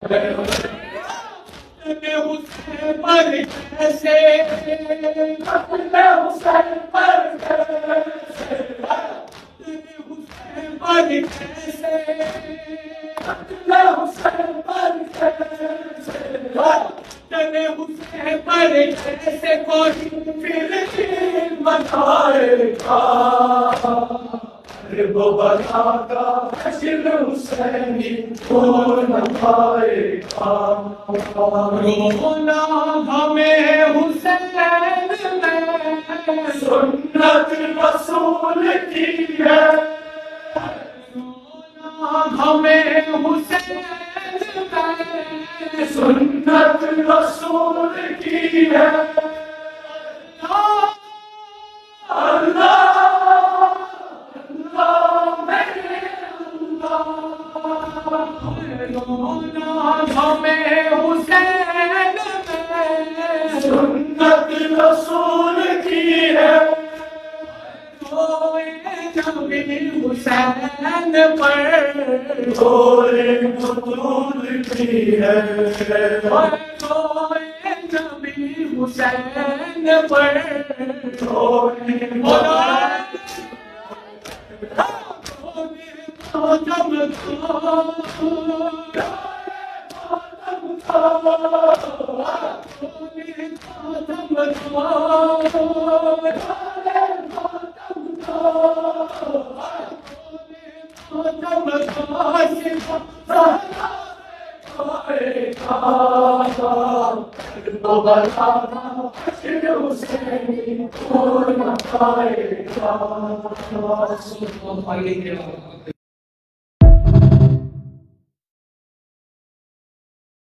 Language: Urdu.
حسین پر کیسے قتل حسین پر کیسے حسین پر کیسے قتل حسین پر کیسے حسین پر کیسے کوئی پھر بتائے گا وہ بتا کا حشر حسینی کون پائے گا رونا ہمیں حسین میں سنت رسول کی ہے رونا ہمیں حسین میں سنت رسول کی ہے اللہ ہمیں حسین میں سنت رسول کی ہے کوئی نبی حسین پر کوئی مطلوب کی ہے کوئی نبی حسین پر کوئی